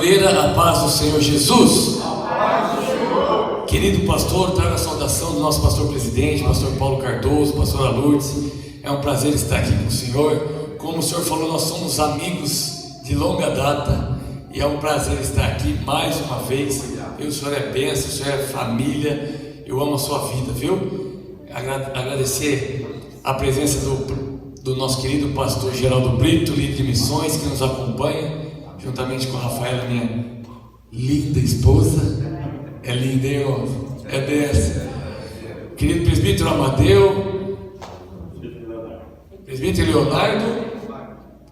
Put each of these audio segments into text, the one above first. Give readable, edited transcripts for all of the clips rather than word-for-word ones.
Mangueira, a paz do Senhor Jesus. Querido pastor, trago a saudação do nosso pastor presidente, pastor Paulo Cardoso, pastora Lourdes. É um prazer estar aqui com o senhor. Como o senhor falou, nós somos amigos de longa data e é um prazer estar aqui mais uma vez. O senhor é bênção, o senhor é família. Eu amo a sua vida, viu? Agradecer a presença do nosso querido pastor Geraldo Brito, líder de missões, que nos acompanha, juntamente com a Rafaela, minha linda esposa. É linda, hein, irmão? É dessa. Querido presbítero Amadeu, presbítero Leonardo,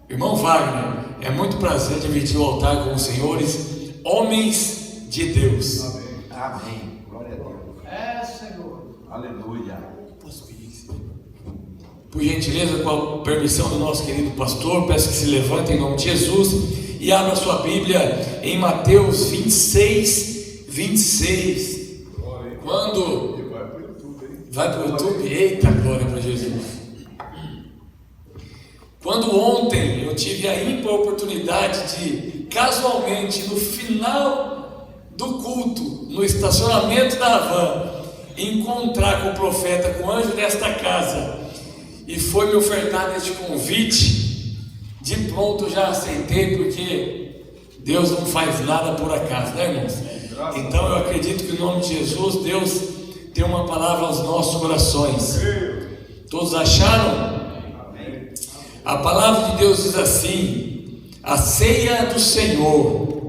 irmão Wagner, é muito prazer dividir o altar com os senhores, homens de Deus. Amém. Glória a Deus. É, Senhor. Aleluia. Por gentileza, com a permissão do nosso querido pastor, peço que se levante em nome de Jesus e abra sua Bíblia em Mateus 26. Quando vai para o YouTube, eita glória para Jesus. Quando ontem eu tive a ímpar oportunidade de, casualmente, no final do culto, no estacionamento da van, encontrar com o profeta, com o anjo desta casa, e foi me ofertado este convite, de pronto eu já aceitei, porque Deus não faz nada por acaso, né, irmãos? Então eu acredito que em nome de Jesus, Deus tem uma palavra aos nossos corações. Todos acharam? A palavra de Deus diz assim: a ceia do Senhor.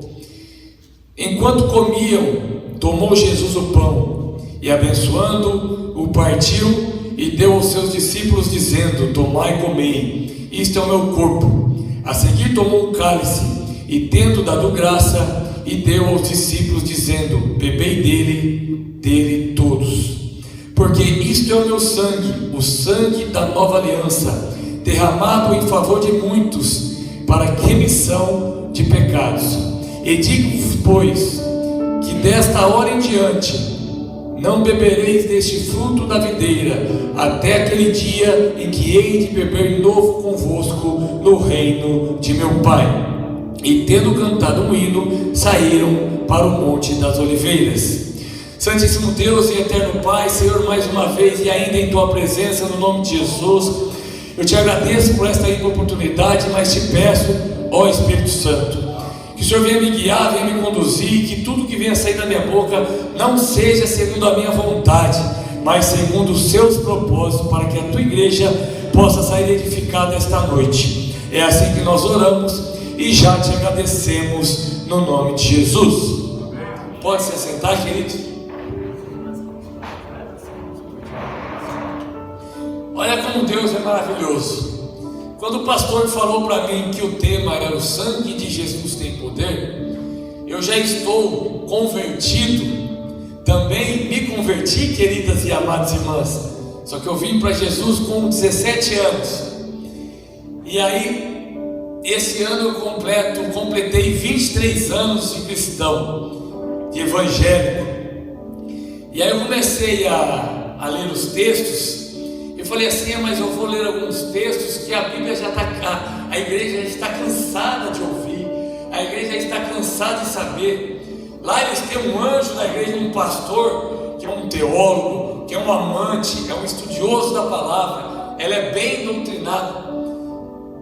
Enquanto comiam, tomou Jesus o pão e, abençoando, o partiu e deu aos seus discípulos, dizendo: tomai e comei, isto é o meu corpo. A seguir tomou um cálice e, tendo dado graça, e deu aos discípulos, dizendo: bebei dele todos, porque isto é o meu sangue, o sangue da nova aliança, derramado em favor de muitos, para remissão de pecados. E digo-vos, pois, que desta hora em diante não bebereis deste fruto da videira, até aquele dia em que hei de beber de novo convosco no reino de meu Pai. E tendo cantado um hino, saíram para o Monte das Oliveiras. Santíssimo Deus e eterno Pai, Senhor, mais uma vez e ainda em Tua presença, no nome de Jesus, eu Te agradeço por esta oportunidade, mas Te peço, ó Espírito Santo, que o Senhor venha me guiar, venha me conduzir, que tudo que venha sair da minha boca não seja segundo a minha vontade, mas segundo os Seus propósitos, para que a Tua igreja possa sair edificada esta noite. É assim que nós oramos e já Te agradecemos no nome de Jesus. Pode se assentar, querido. Olha como Deus é maravilhoso. Quando o pastor falou para mim que o tema era o sangue de Jesus tem poder, eu já estou convertido. Também me converti, queridas e amadas irmãs. Só que eu vim para Jesus com 17 anos. E aí, esse ano eu completei 23 anos de cristão, de evangélico. E aí eu comecei a ler os textos. Eu falei assim: mas eu vou ler alguns textos que a Bíblia já está, a igreja já está cansada de ouvir, a igreja já está cansada de saber. Lá eles têm um anjo na igreja, um pastor, que é um teólogo, que é um amante, é um estudioso da palavra, ela é bem doutrinada.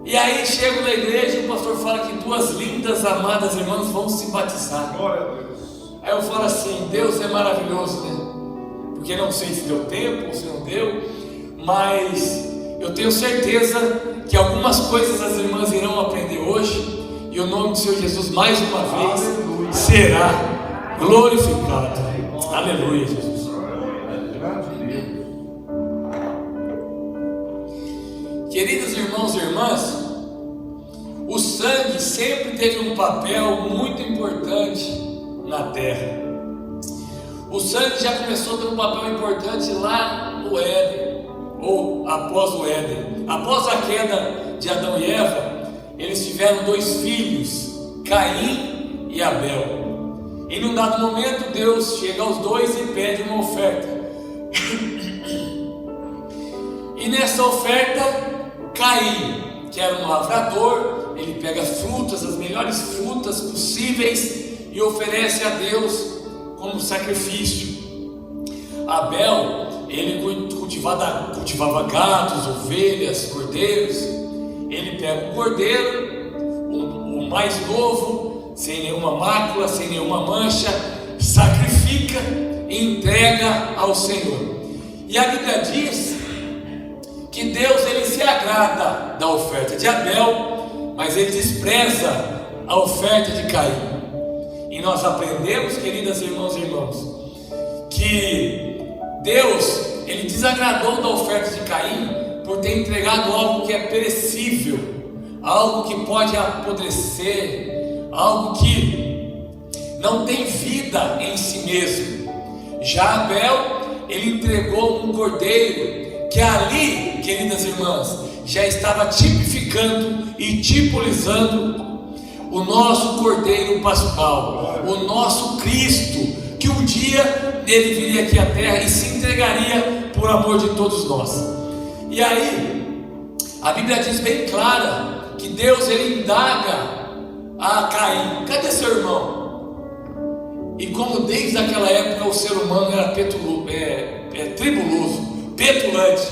E aí chego na igreja e o pastor fala que duas lindas, amadas irmãs vão se batizar. Glória a Deus. Aí eu falo assim: Deus é maravilhoso, né? Porque não sei se deu tempo ou se não deu, mas eu tenho certeza que algumas coisas as irmãs irão aprender hoje, e o nome do Senhor Jesus mais uma vez será glorificado. Aleluia, Jesus. Queridos irmãos e irmãs, o sangue sempre teve um papel muito importante na terra. O sangue já começou a ter um papel importante lá no Éden, ou após o Éden. Após a queda de Adão e Eva, eles tiveram dois filhos, Caim e Abel. E num dado momento Deus chega aos dois e pede uma oferta. E nessa oferta, Caim, que era um lavrador, ele pega frutas, as melhores frutas possíveis, e oferece a Deus como sacrifício. Abel, ele cultivava gatos, ovelhas, cordeiros. Ele pega um cordeiro, o mais novo, sem nenhuma mácula, sem nenhuma mancha, sacrifica e entrega ao Senhor. E a Bíblia diz que Deus, ele se agrada da oferta de Abel, mas ele despreza a oferta de Caim. E nós aprendemos, queridas irmãs e irmãos, que Deus, ele desagradou da oferta de Caim por ter entregado algo que é perecível, algo que pode apodrecer, algo que não tem vida em si mesmo. Já Abel, ele entregou um cordeiro que ali, queridas irmãs, já estava tipificando e tipulizando o nosso cordeiro pascual, o nosso Cristo, que um dia ele viria aqui à terra e se entregaria por amor de todos nós. E aí, a Bíblia diz bem clara que Deus, ele indaga a Caim: cadê seu irmão? E como desde aquela época o ser humano era tribuloso, petulante,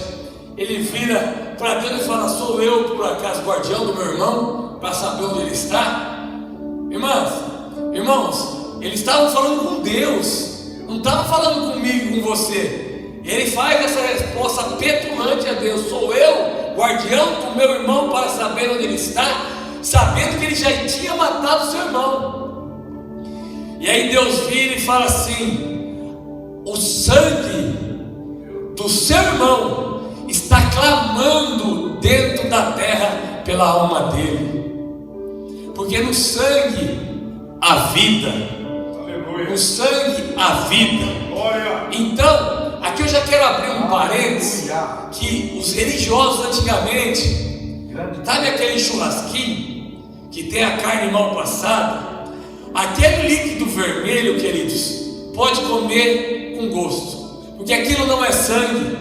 ele vira para Deus e fala: sou eu por acaso guardião do meu irmão, para saber onde ele está? Irmãos, eles estavam falando com Deus, não estavam falando comigo, com você. Ele faz essa resposta petulante a Deus: sou eu guardião do meu irmão para saber onde ele está, sabendo que ele já tinha matado seu irmão. E aí Deus vira e fala assim: o sangue do seu irmão está clamando dentro da terra pela alma dele, porque no sangue há vida. Aleluia. No sangue há vida. Glória. Então, aqui eu já quero abrir um parênteses, que os religiosos antigamente, sabe aquele churrasquinho que tem a carne mal passada? Aquele líquido vermelho, queridos, pode comer com gosto, porque aquilo não é sangue,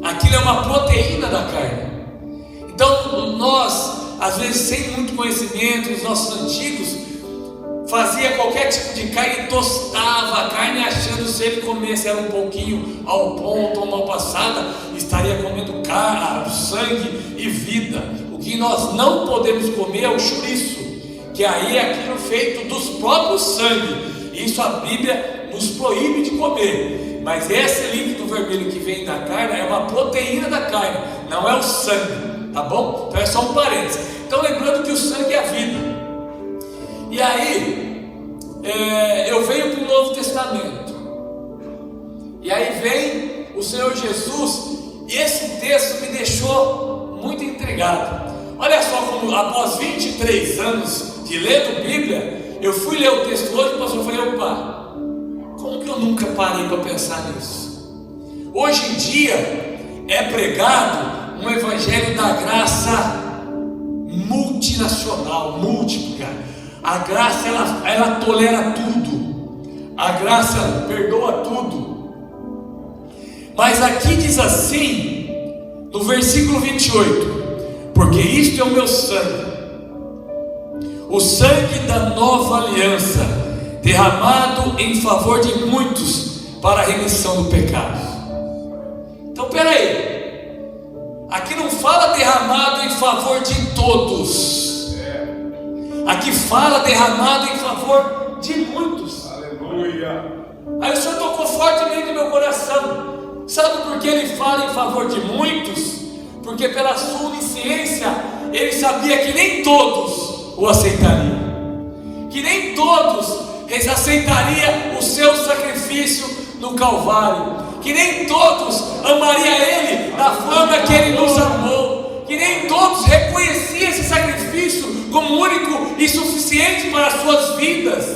aquilo é uma proteína da carne. Então nós, às vezes sem muito conhecimento, os nossos antigos fazia qualquer tipo de carne, tostava a carne, achando que se ele comesse ela um pouquinho ao ponto ou mal passada, estaria comendo carne, sangue e vida. O que nós não podemos comer é o chouriço, que aí é aquilo feito dos próprios sangue. Isso a Bíblia nos proíbe de comer. Mas esse líquido vermelho que vem da carne é uma proteína da carne, não é o sangue, tá bom? Então é só um parênteses. Então lembrando que o sangue é a vida. E aí eu venho para o Novo Testamento, e aí vem o Senhor Jesus, e esse texto me deixou muito intrigado. Olha só como após 23 anos de lendo Bíblia, eu fui ler o texto hoje, pastor, eu falei: opa, como que eu nunca parei para pensar nisso? Hoje em dia é pregado um evangelho da graça multinacional, múltipla. A graça, ela tolera tudo, a graça perdoa tudo. Mas aqui diz assim, no versículo 28, porque isto é o meu sangue, o sangue da nova aliança, derramado em favor de muitos para a remissão do pecado. Então peraí, aqui não fala derramado em favor de todos, aqui fala derramado em favor de muitos. Aleluia. Aí o Senhor tocou fortemente no meu coração. Sabe por que ele fala em favor de muitos? Porque pela sua onisciência ele sabia que nem todos o aceitariam, que nem todos aceitariam o seu sacrifício no Calvário, que nem todos amariam ele da forma que ele nos amou, que nem todos reconheciam esse sacrifício como único e suficiente para as suas vidas.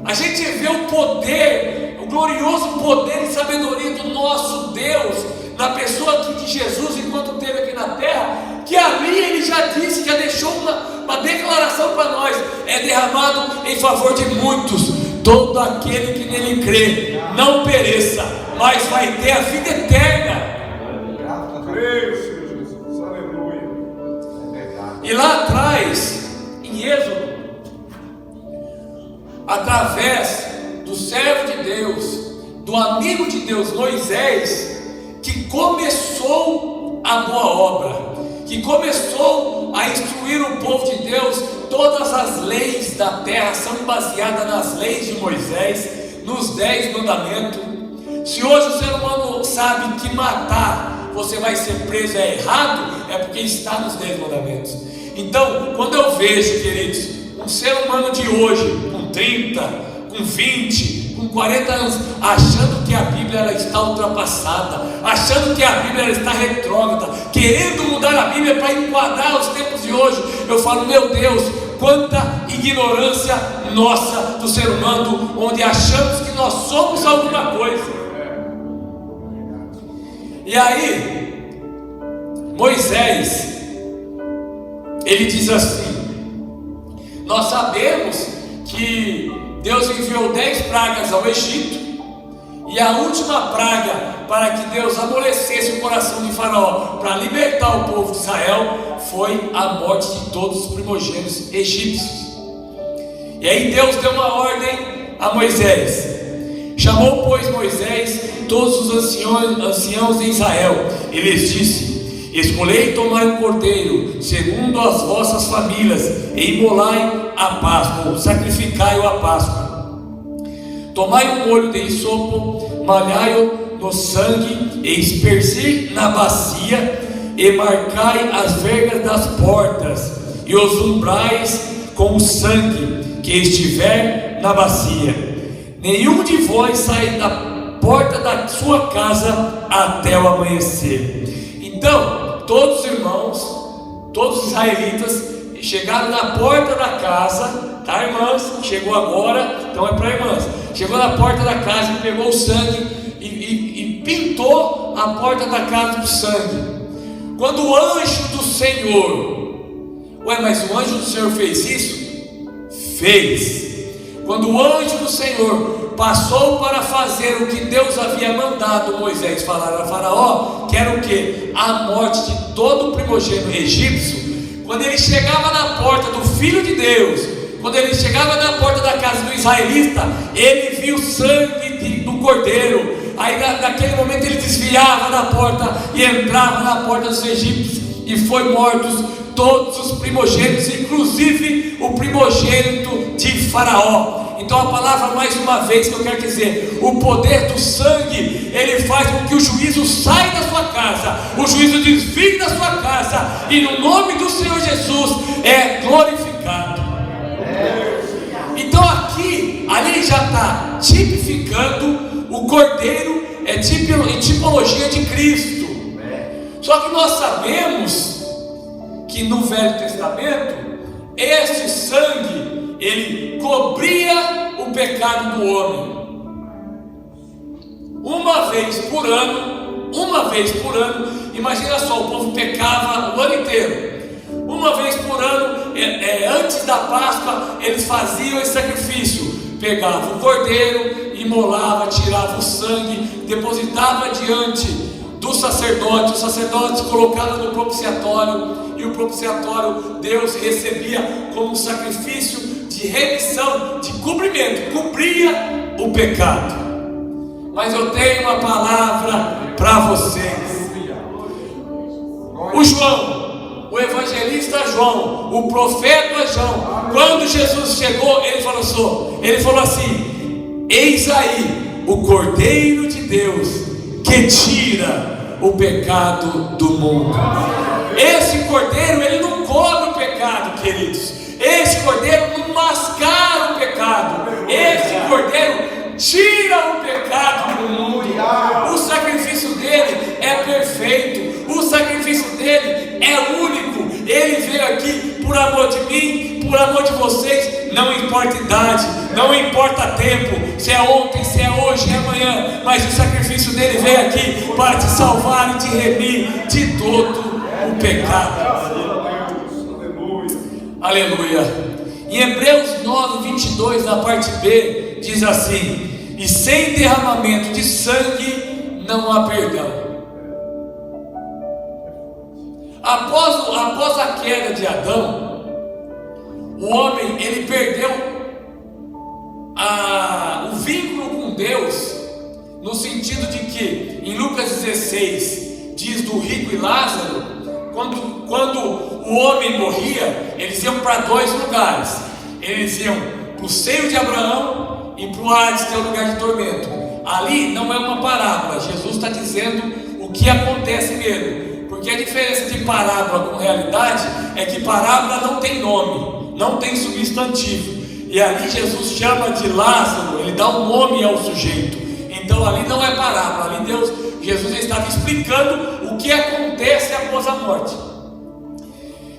A gente vê o poder, o glorioso poder e sabedoria do nosso Deus na pessoa de Jesus enquanto esteve aqui na terra, que ali ele já disse, já deixou uma declaração para nós: é derramado em favor de muitos. Todo aquele que nele crê não pereça, mas vai ter a vida eterna. Creio, Senhor Jesus, aleluia. através do servo de Deus, do amigo de Deus, Moisés, que começou a boa obra, que começou a instruir o povo de Deus. Todas as leis da terra são baseadas nas leis de Moisés, nos 10 mandamentos. Se hoje o ser humano sabe que matar você vai ser preso é errado, é porque está nos 10 mandamentos. Então, quando eu vejo, queridos, um ser humano de hoje, com 30, com 20, com 40 anos, achando que a Bíblia ela está ultrapassada, achando que a Bíblia ela está retrógrada, querendo mudar a Bíblia para enquadrar os tempos de hoje, eu falo, meu Deus, quanta ignorância nossa do ser humano, onde achamos que nós somos alguma coisa. E aí, Moisés, ele diz assim: nós sabemos que Deus enviou 10 pragas ao Egito, e a última praga para que Deus amolecesse o coração de Faraó para libertar o povo de Israel foi a morte de todos os primogênitos egípcios. E aí Deus deu uma ordem a Moisés. Chamou, pois, Moisés todos os anciãos de Israel. Ele lhes disse: escolhei e tomai um cordeiro, segundo as vossas famílias, e imolai a Páscoa, sacrificai-o a Páscoa. Tomai um molho de hisopo, malhai-o no sangue, e esparzi na bacia, e marcai as vergas das portas, e os umbrais com o sangue que estiver na bacia. Nenhum de vós sai da porta da sua casa até o amanhecer. Então, todos os irmãos, todos os israelitas chegaram na porta da casa, tá, irmãs? Chegou agora, então é para irmãs. Chegou na porta da casa e pegou o sangue e pintou a porta da casa do sangue. Quando o anjo do Senhor, mas o anjo do Senhor fez isso? Fez. Quando o anjo do Senhor passou para fazer o que Deus havia mandado Moisés falar a Faraó, que era o que? A morte de todo o primogênito egípcio. Quando ele chegava na porta do Filho de Deus, quando ele chegava na porta da casa do israelita, ele viu o sangue do cordeiro. Aí naquele momento ele desviava da porta e entrava na porta dos egípcios, e foi mortos todos os primogênitos, inclusive o primogênito de Faraó. Então a palavra, mais uma vez, que eu quero dizer, o poder do sangue, ele faz com que o juízo saia da sua casa, o juízo desvie da sua casa, e no nome do Senhor Jesus é glorificado. Então aqui, ali já está tipificando o cordeiro, é tipologia de Cristo. Só que nós sabemos que no Velho Testamento, esse sangue, ele cobria o pecado do homem. Uma vez por ano, imagina só, o povo pecava o ano inteiro. Uma vez por ano, antes da Páscoa, eles faziam esse sacrifício. Pegavam o cordeiro, imolava, tirava o sangue, depositava diante do sacerdote. O sacerdote colocava no propiciatório, e o propiciatório Deus recebia como um sacrifício de remissão, de cobrimento, cobria o pecado. Mas eu tenho uma palavra para vocês. O João, o evangelista João, o profeta João, quando Jesus chegou, ele falou assim: eis aí o Cordeiro de Deus que tira o pecado do mundo. Esse cordeiro, ele não cobre o pecado, queridos. Esse cordeiro não mascara o pecado. Esse cordeiro tira o pecado do mundo. O sacrifício dele é perfeito. O sacrifício dele é único. Ele veio aqui por amor de mim, por amor de vocês. Não importa idade, não importa tempo, se é ontem, se é hoje, é amanhã, mas o sacrifício dele veio aqui para te salvar e te remir de todo o pecado. Aleluia. Em Hebreus 9, 22, na parte B, diz assim: e sem derramamento de sangue não há perdão. Após a queda de Adão, o homem, ele perdeu o vínculo com Deus, no sentido de que em Lucas 16 diz do rico e Lázaro, quando o homem morria, eles iam para dois lugares. Eles iam para o seio de Abraão e para o Hades, que é o lugar de tormento. Ali não é uma parábola, Jesus está dizendo o que acontece mesmo. Porque a diferença de parábola com realidade é que parábola não tem nome, não tem substantivo. E ali Jesus chama de Lázaro, ele dá um nome ao sujeito. Então ali não é parábola, ali Jesus estava explicando o que acontece após a morte.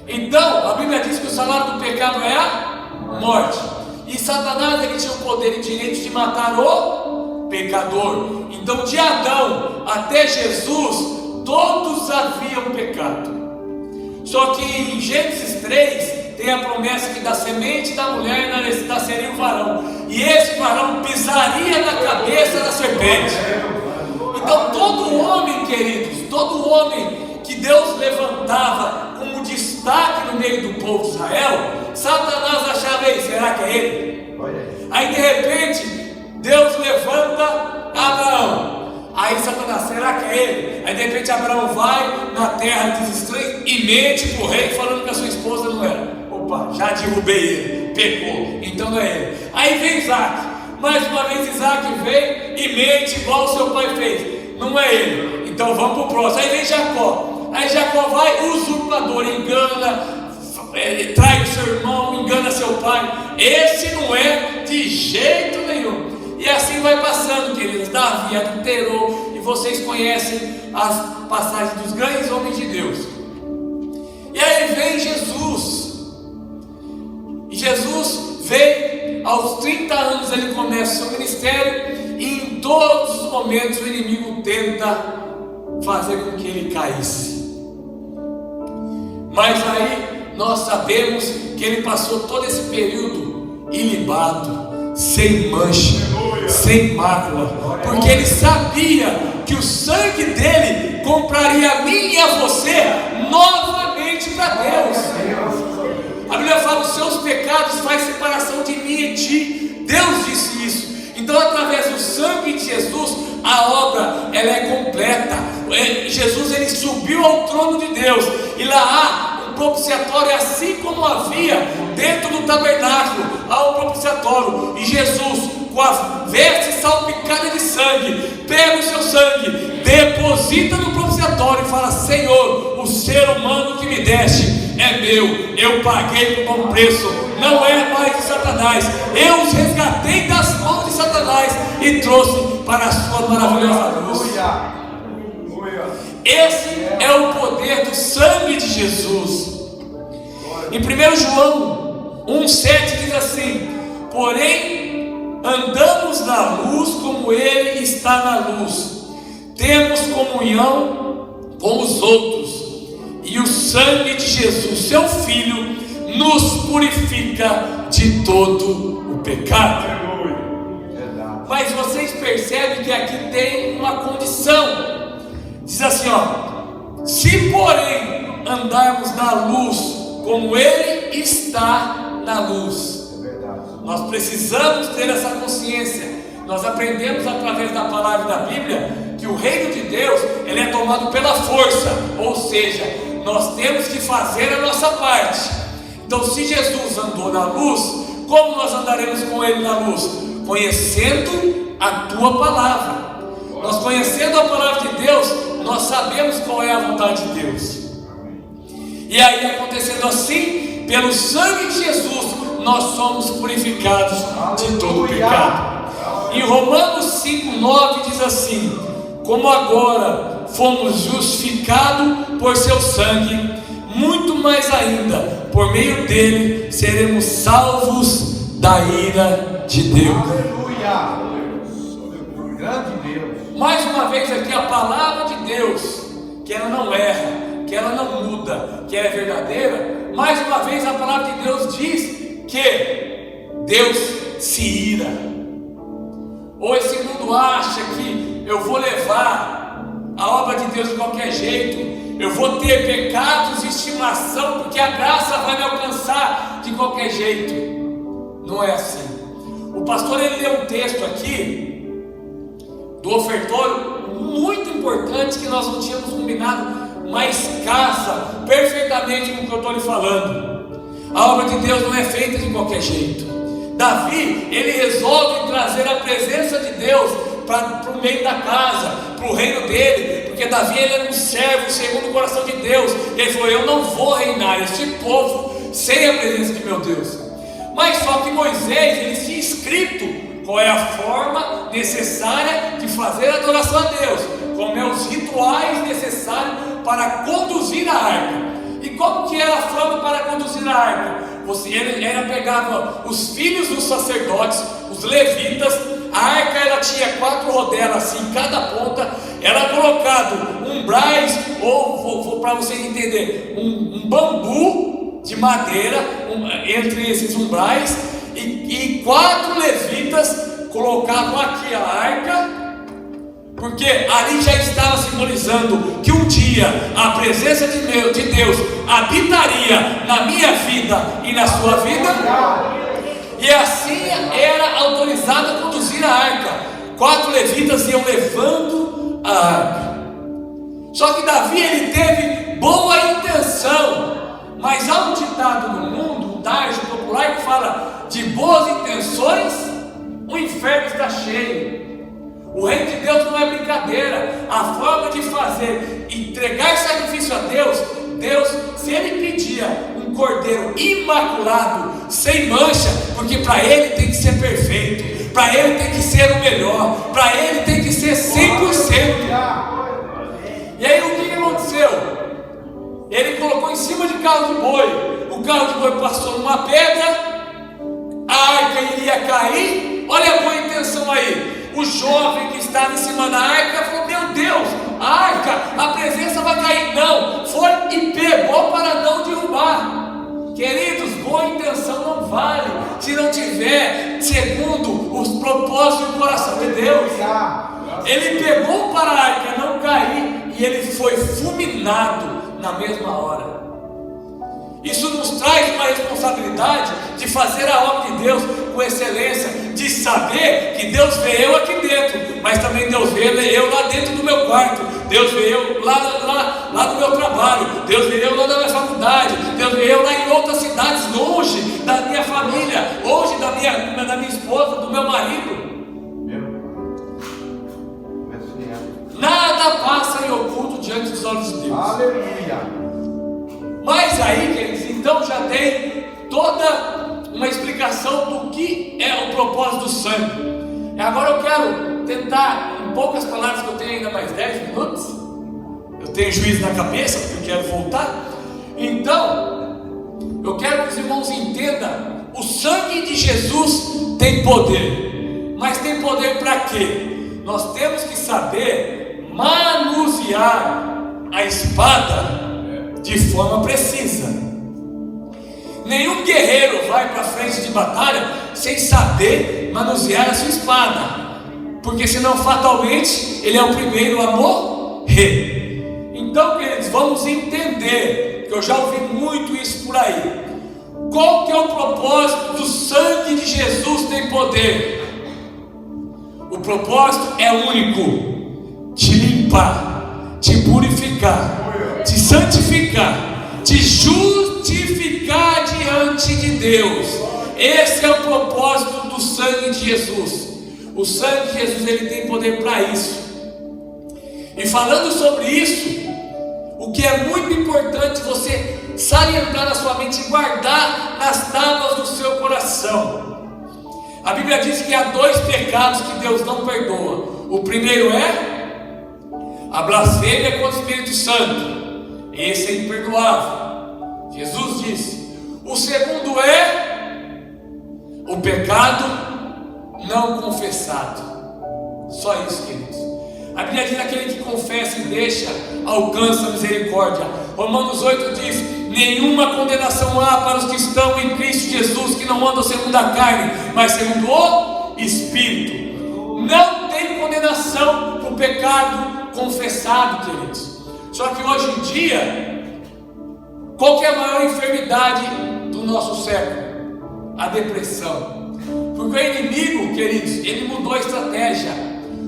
Então a Bíblia diz que o salário do pecado é a morte. E Satanás, ele tinha o poder e direito de matar o pecador. Então de Adão até Jesus, todos haviam pecado. Só que em Gênesis 3 tem a promessa que da semente da mulher nasceria o varão, e esse varão pisaria na cabeça da serpente. Então todo homem, queridos, todo homem que Deus levantava como destaque no meio do povo de Israel, Satanás achava: ei, será que é ele? Aí de repente Deus levanta Abraão. Aí Satanás: será que é ele? Aí de repente Abraão vai na terra dos estranhos e mente para o rei falando que a sua esposa não era. Opa, já derrubei ele, pecou, então não é ele. Aí vem Isaac, mais uma vez Isaac vem e mente igual o seu pai fez, não é ele, então vamos para o próximo. Aí vem Jacó, aí Jacó vai, usurpador, engana, trai o seu irmão, engana seu pai. Esse não é de jeito nenhum. E assim vai passando, queridos. Davi adulterou, e vocês conhecem as passagens dos grandes homens de Deus. E aí vem Jesus. E Jesus veio, aos 30 anos ele começa o seu ministério, e em todos os momentos o inimigo tenta fazer com que ele caísse. Mas aí nós sabemos que ele passou todo esse período ilibado, sem mancha, sem mácula, porque ele sabia que o sangue dele compraria a mim e a você novamente para Deus. A Bíblia fala: os seus pecados fazem separação de mim e ti. Deus disse isso. Então, através do sangue de Jesus, a obra ela é completa. Jesus, ele subiu ao trono de Deus, e lá há um propiciatório, assim como havia dentro do tabernáculo, há um propiciatório. E Jesus, com a veste salpicada de sangue, pega o seu sangue, deposita no propiciatório e fala: Senhor, o ser humano que me deste é meu, eu paguei por bom preço, não é mais de Satanás, eu os resgatei das mãos de Satanás e trouxe para a sua maravilhosa luz. Esse é o poder do sangue de Jesus. Em 1 João 1,7 diz assim: porém andamos na luz como ele está na luz, temos comunhão com os outros, e o sangue de Jesus, seu Filho, nos purifica de todo o pecado. Mas vocês percebem que aqui tem uma condição. Diz assim, ó: se porém andarmos na luz como ele está na luz. Nós precisamos ter essa consciência. Nós aprendemos através da palavra da Bíblia que o reino de Deus, ele é tomado pela força, ou seja, nós temos que fazer a nossa parte. Então, se Jesus andou na luz, como nós andaremos com ele na luz? Conhecendo a tua palavra. Nós conhecendo a palavra de Deus, nós sabemos qual é a vontade de Deus. E aí, acontecendo assim, pelo sangue de Jesus, nós somos purificados de todo o pecado. Em Romanos 5,9 diz assim: como agora fomos justificados por seu sangue, muito mais ainda, por meio dele, seremos salvos da ira de Deus. Aleluia! Grande Deus! Mais uma vez aqui a palavra de Deus, que ela não erra, que ela não muda, que ela é verdadeira. Mais uma vez a palavra de Deus diz que Deus se ira. Ou esse mundo acha que eu vou levar a obra de Deus de qualquer jeito, eu vou ter pecados de estimação, porque a graça vai me alcançar de qualquer jeito. Não é assim. O pastor ele leu um texto aqui do ofertório muito importante que nós não tínhamos combinado, mas casa perfeitamente com o que eu estou lhe falando. A obra de Deus não é feita de qualquer jeito. Davi, ele resolve trazer a presença de Deus para o meio da casa, para o reino dele, porque Davi ele era um servo segundo o coração de Deus. Ele falou: eu não vou reinar este povo sem a presença de meu Deus. Mas só que Moisés, ele tinha escrito qual é a forma necessária de fazer a adoração a Deus, como é os rituais necessários para conduzir a arca. E como que era a forma para conduzir a arca? Ele pegava os filhos dos sacerdotes, os levitas. A arca ela tinha 4 rodelas assim, em cada ponta era colocado umbrais, ou para vocês entenderem, um bambu de madeira entre esses umbrais, e 4 levitas colocavam aqui a arca, porque ali já estava simbolizando que um dia a presença de Deus habitaria na minha vida e na sua vida, e assim era autorizado a conduzir a arca. 4 levitas iam levando a arca. Só que Davi ele teve boa intenção, mas há um ditado no mundo, um dágio popular que fala: de boas intenções o inferno está cheio. O reino de Deus não é brincadeira. A forma de fazer, entregar sacrifício a Deus, se ele pedia um cordeiro imaculado, sem mancha, porque para ele tem que ser perfeito, para ele tem que ser o melhor, para ele tem que ser 100%. E aí o que aconteceu? Ele colocou em cima de carro de boi, o carro de boi passou numa pedra, a arca iria cair. Olha a boa intenção aí. O jovem que estava em cima da arca falou: meu Deus, a arca, a presença vai cair. Não, foi e pegou para não derrubar. Queridos, boa intenção não vale se não tiver segundo os propósitos do coração de Deus. Ele pegou para a arca não cair e ele foi fulminado na mesma hora. Isso nos traz uma responsabilidade de fazer a obra de Deus com excelência, de saber que Deus vê eu aqui dentro, mas também Deus vê eu lá dentro do meu quarto, Deus vê eu lá no meu trabalho, Deus vê eu lá na minha faculdade, Deus vê eu lá em outras cidades, longe da minha família, longe da minha esposa, do meu marido. Nada passa em oculto diante dos olhos de Deus. Aleluia. Mas aí, queridos, então já tem toda uma explicação do que é o propósito do sangue. E agora eu quero tentar, em poucas palavras, que eu tenho ainda mais 10 minutos, eu tenho juízo na cabeça, porque eu quero voltar. Então, eu quero que os irmãos entendam: o sangue de Jesus tem poder. Mas tem poder para quê? Nós temos que saber manusear a espada de forma precisa. Nenhum guerreiro vai para frente de batalha sem saber manusear a sua espada, porque senão fatalmente ele é o primeiro a morrer. Então, queridos, vamos entender, que eu já ouvi muito isso por aí. Qual que é o propósito do sangue de Jesus tem poder? O propósito é único: te limpar, te purificar, te santificar, te justificar diante de Deus. Esse é o propósito do sangue de Jesus. O sangue de Jesus ele tem poder para isso. E falando sobre isso, o que é muito importante você salientar na sua mente e guardar nas tábuas do seu coração. A Bíblia diz que há 2 pecados que Deus não perdoa. O primeiro é a blasfêmia contra o Espírito Santo. Esse é imperdoável. Jesus disse. O segundo é o pecado não confessado. Só isso, queridos. A Bíblia diz: aquele que confessa e deixa alcança a misericórdia. Romanos 8 diz: nenhuma condenação há para os que estão em Cristo Jesus, que não andam segundo a carne, mas segundo o Espírito. Não tem condenação para o pecado confessado, queridos. Só que hoje em dia, qual que é a maior enfermidade do nosso século? A depressão. Porque o inimigo, queridos, ele mudou a estratégia.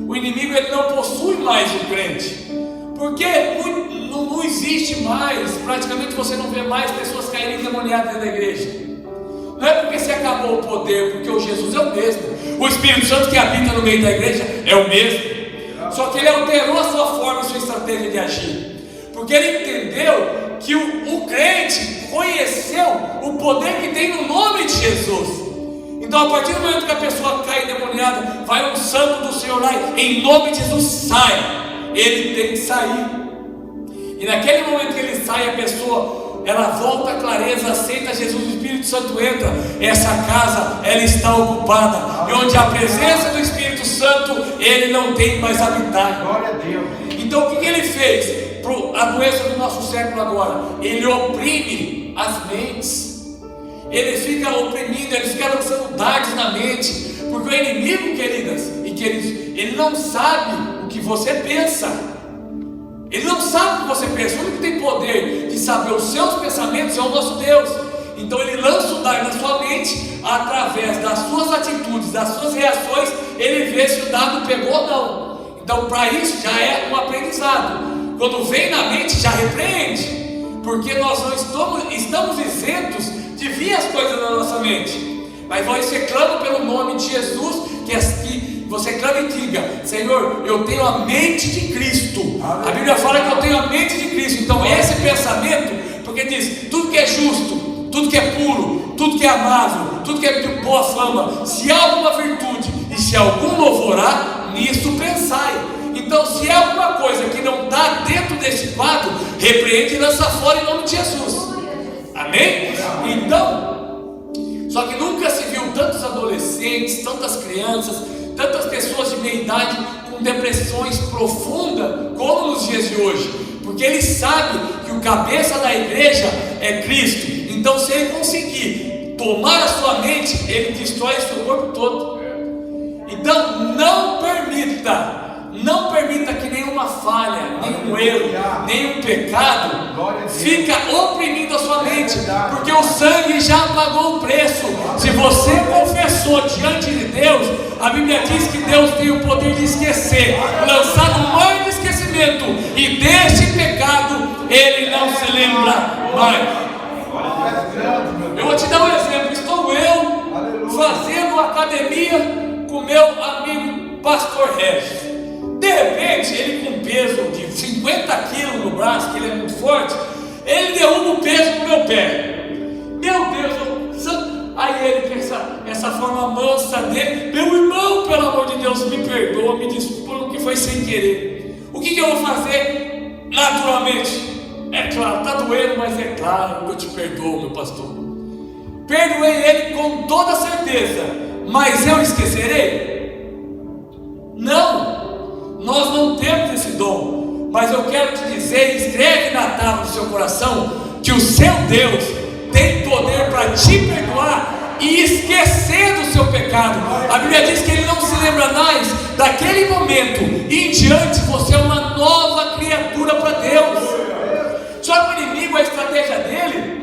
O inimigo, ele não possui mais o crente. Porque não existe mais, praticamente você não vê mais pessoas caírem endemoniadas dentro da igreja. Não é porque se acabou o poder, porque o Jesus é o mesmo. O Espírito Santo que habita no meio da igreja é o mesmo. Só que ele alterou a sua forma, a sua estratégia de agir. Porque ele entendeu que o crente conheceu o poder que tem no nome de Jesus. Então, a partir do momento que a pessoa cai endemoniada, vai um santo do Senhor lá, em nome de Jesus, sai. Ele tem que sair. E naquele momento que ele sai, a pessoa, ela volta à clareza, aceita Jesus, o Espírito Santo entra. Essa casa, ela está ocupada. E onde a presença do Espírito Santo, ele não tem mais habitar. Glória a Deus. Então, o que ele fez? A doença do nosso século agora, ele oprime as mentes. Ele fica oprimindo, ele fica lançando dardos na mente. Porque o inimigo, queridas e queridos, ele não sabe o que você pensa. Ele não sabe o que você pensa. O único que tem poder de saber os seus pensamentos é o nosso Deus. Então ele lança o dardo na sua mente, através das suas atitudes, das suas reações, ele vê se o dado pegou ou não. Então, para isso já é um aprendizado. Quando vem na mente, já repreende. Porque nós não estamos isentos de vir as coisas na nossa mente. Mas você clama pelo nome de Jesus, que você clama e diga: Senhor, eu tenho a mente de Cristo. A Bíblia fala que eu tenho a mente de Cristo. Então esse pensamento, porque diz, tudo que é justo, tudo que é puro, tudo que é amável, tudo que é de boa fama, se há alguma virtude e se algum louvor há, nisso pensai. Então, se é alguma coisa que não está dentro desse quadro, repreende e lança fora em nome de Jesus. Amém? Então, só que nunca se viu tantos adolescentes, tantas crianças, tantas pessoas de meia idade com depressões profundas como nos dias de hoje. Porque ele sabe que o cabeça da igreja é Cristo. Então, se ele conseguir tomar a sua mente, ele destrói o seu corpo todo. Então, não permita que nenhuma falha, nenhum erro, nenhum pecado fica oprimindo a sua mente, porque o sangue já pagou o preço. Se você confessou diante de Deus, a Bíblia diz que Deus tem o poder de esquecer, lançar no mar de esquecimento, e deste pecado ele não se lembra mais. Eu vou te dar um exemplo. Estou eu fazendo academia com meu amigo Pastor Regis. De repente, ele com peso de 50 quilos no braço, que ele é muito forte, ele derruba o peso no meu pé. Meu Deus, aí ele com essa forma mansa dele: meu irmão, pelo amor de Deus, me perdoa, me desculpa, que foi sem querer. O que eu vou fazer? Naturalmente, é claro, está doendo, mas é claro, eu te perdoo, meu pastor. Perdoei ele com toda certeza, mas eu esquecerei? Não. Nós não temos esse dom. Mas eu quero te dizer, escreve na tábua do seu coração, que o seu Deus tem poder para te perdoar e esquecer do seu pecado. A Bíblia diz que ele não se lembra mais. Daquele momento em diante, você é uma nova criatura para Deus. Só que o inimigo, a estratégia dele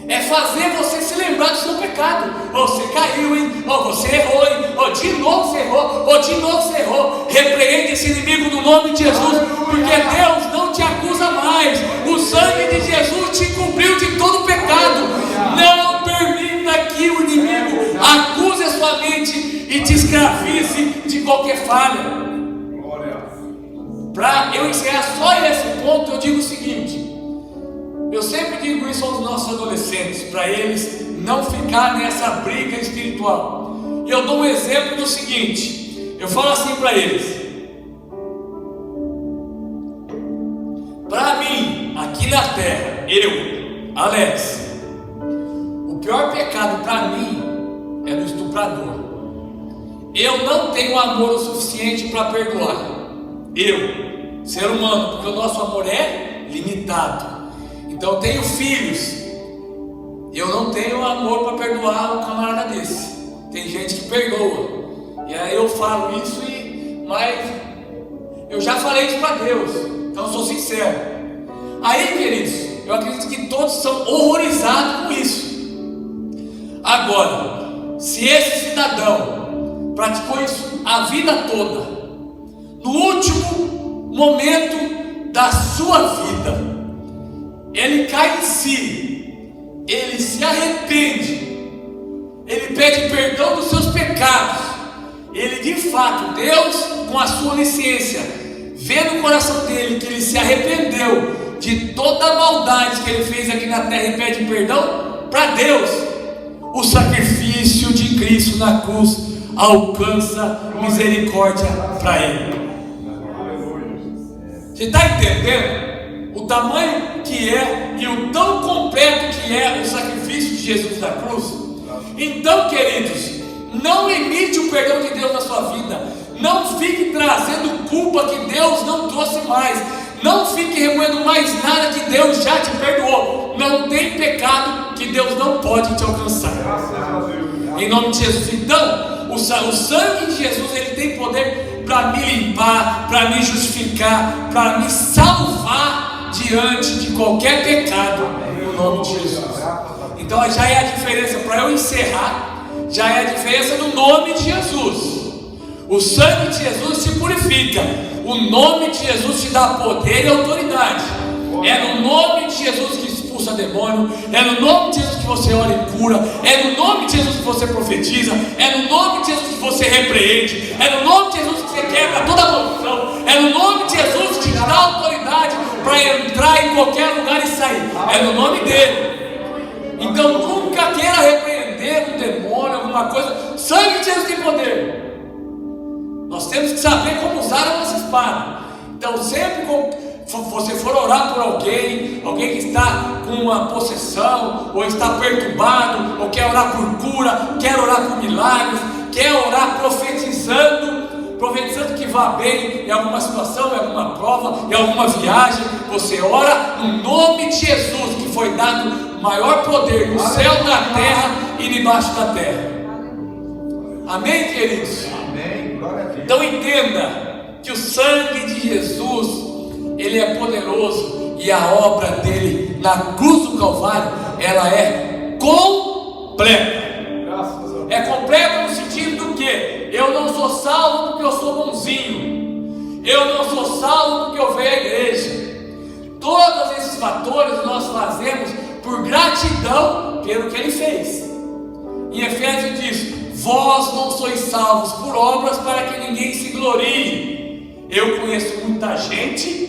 é fazer você se lembrar do seu pecado. Você caiu, hein? Você errou, hein? De novo você errou. De novo você errou. Repreende esse inimigo no nome de Jesus, porque Deus não te acusa mais. O sangue de Jesus te cobriu de todo pecado. Não permita que o inimigo acuse a sua mente e te escravize de qualquer falha. Para eu encerrar só esse ponto, eu digo o seguinte: eu sempre digo isso aos nossos adolescentes, para eles não ficar nessa briga espiritual. E eu dou um exemplo do seguinte: eu falo assim para eles: para mim, aqui na terra, eu, Alex, o pior pecado para mim é do estuprador. Eu não tenho amor o suficiente para perdoar. Eu, ser humano, porque o nosso amor é limitado. Então eu tenho filhos, eu não tenho amor para perdoar um camarada desse. Tem gente que perdoa, e aí eu falo isso, mas eu já falei isso para Deus, então eu sou sincero. Aí, queridos, eu acredito que todos são horrorizados com isso. Agora, Se esse cidadão praticou isso a vida toda, no último momento da sua vida, ele cai em si, ele se arrepende, ele pede perdão dos seus pecados, ele de fato, Deus com a sua onisciência, vê no coração dele que ele se arrependeu de toda a maldade que ele fez aqui na terra e pede perdão para Deus, o sacrifício de Cristo na cruz alcança misericórdia para ele. Você está entendendo o tamanho que é e o tão completo que é o sacrifício de Jesus na cruz? Então, queridos, não imite o perdão de Deus na sua vida. Não fique trazendo culpa que Deus não trouxe mais. Não fique remoendo mais nada que Deus já te perdoou. Não tem pecado que Deus não pode te alcançar. Em nome de Jesus. Então, o sangue de Jesus, ele tem poder para me limpar, para me justificar, para me salvar diante de qualquer pecado, no nome de Jesus. Então já é a diferença, para eu encerrar, já é a diferença do nome de Jesus. O sangue de Jesus te purifica, o nome de Jesus te dá poder e autoridade. É no nome de Jesus que expulsa demônio, é no nome de Jesus que você ora e cura, é no nome de Jesus que você profetiza, é no nome de Jesus que você repreende, é no nome de Jesus que você quebra toda maldição, é no nome de Jesus que te dá autoridade para entrar em qualquer lugar e sair, é no nome dele. Então nunca queira repreender um demônio, alguma coisa. Sangue de Jesus tem poder. Nós temos que saber como usar a nossa espada. Então sempre que você for orar por alguém que está com uma possessão, ou está perturbado, ou quer orar por cura, quer orar por milagres, quer orar profetizando que vá bem em alguma situação, em alguma prova, em alguma viagem, você ora no nome de Jesus, que foi dado maior poder no céu, na terra e debaixo da terra. Amém, queridos? Amém. Glória a Deus. Então entenda que o sangue de Jesus, ele é poderoso, e a obra dele na cruz do Calvário, ela é completa. É completa no sentido do que? Eu não sou salvo porque eu sou bonzinho, eu não sou salvo porque eu venho à igreja. Todos esses fatores nós fazemos por gratidão pelo que ele fez. Em Efésios diz: vós não sois salvos por obras para que ninguém se glorie. Eu conheço muita gente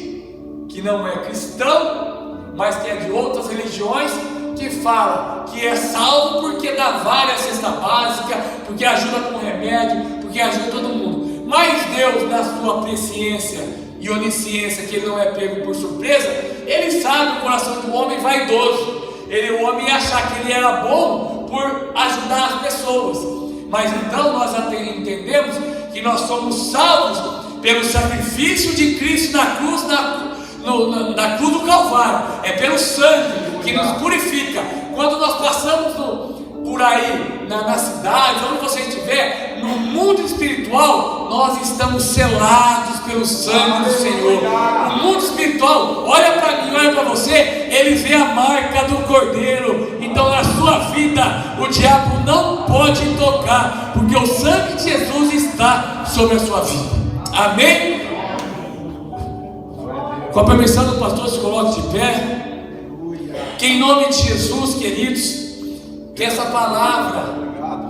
que não é cristão, mas que é de outras religiões, que fala que é salvo porque dá várias cesta básica, porque ajuda com remédio, porque ajuda todo mundo. Mas Deus, na sua presciência e onisciência, que ele não é pego por surpresa, ele sabe o coração do homem vaidoso. O homem ia achar que ele era bom por ajudar as pessoas. Mas então nós entendemos que nós somos salvos pelo sacrifício de Cristo na cruz, na cruz do Calvário. É pelo sangue que nos purifica. Quando nós passamos por aí, na cidade, onde você estiver, no mundo espiritual, nós estamos selados pelo sangue do Senhor. O mundo espiritual, olha para mim, olha para você, ele vê a marca do Cordeiro. Então na sua vida, o diabo não pode tocar, porque o sangue de Jesus está sobre a sua vida. Amém? Com a permissão do pastor, se coloque de pé. Que em nome de Jesus, queridos, que essa palavra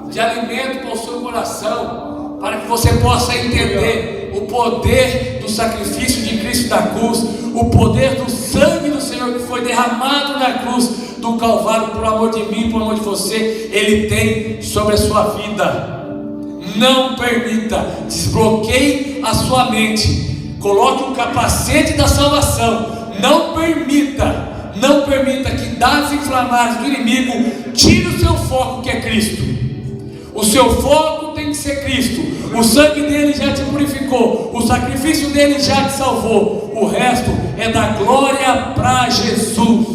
de alimento para o seu coração, para que você possa entender o poder do sacrifício de Cristo da cruz, o poder do sangue do Senhor que foi derramado na cruz do Calvário, por amor de mim, por amor de você, Ele tem sobre a sua vida. Não permita, desbloqueie a sua mente, coloque o capacete da salvação. Não permita que dados inflamados do inimigo tire o seu foco, que é Cristo. O seu foco tem que ser Cristo. O sangue dele já te purificou, o sacrifício dele já te salvou. O resto é da glória para Jesus.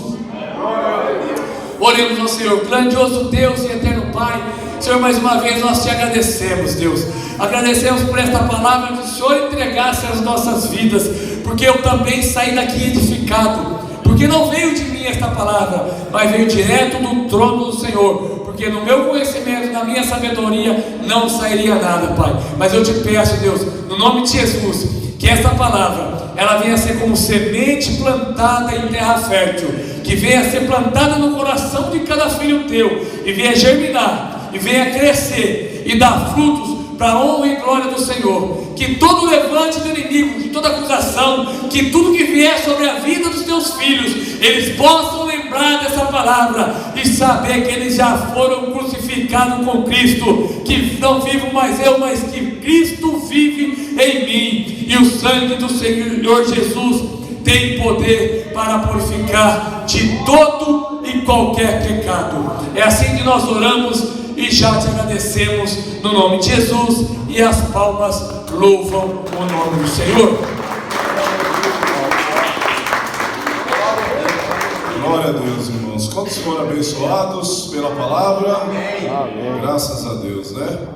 Oremos ao Senhor. Grandioso Deus e eterno Pai, Senhor, mais uma vez nós te agradecemos, Deus. Agradecemos por esta palavra que o Senhor entregasse às nossas vidas, porque eu também saí daqui edificado. Porque não veio de mim esta palavra, mas veio direto do trono do Senhor. Porque porque no meu conhecimento, na minha sabedoria, não sairia nada, Pai. Mas eu te peço, Deus, no nome de Jesus, que essa palavra, ela venha a ser como semente plantada em terra fértil, que venha a ser plantada no coração de cada filho teu, e venha germinar, e venha crescer, e dar frutos para a honra e glória do Senhor. Que todo levante do inimigo, de toda acusação, que tudo que vier sobre a vida dos teus filhos, eles possam lembrar dessa palavra e saber que eles já foram crucificados com Cristo, que não vivo mais eu, mas que Cristo vive em mim, e o sangue do Senhor Jesus tem poder para purificar de todo e qualquer pecado. É assim que nós oramos e já te agradecemos no nome de Jesus, e as palmas louvam o nome do Senhor. Glória a Deus, irmãos. Quantos foram abençoados pela palavra? Amém. Graças a Deus, né?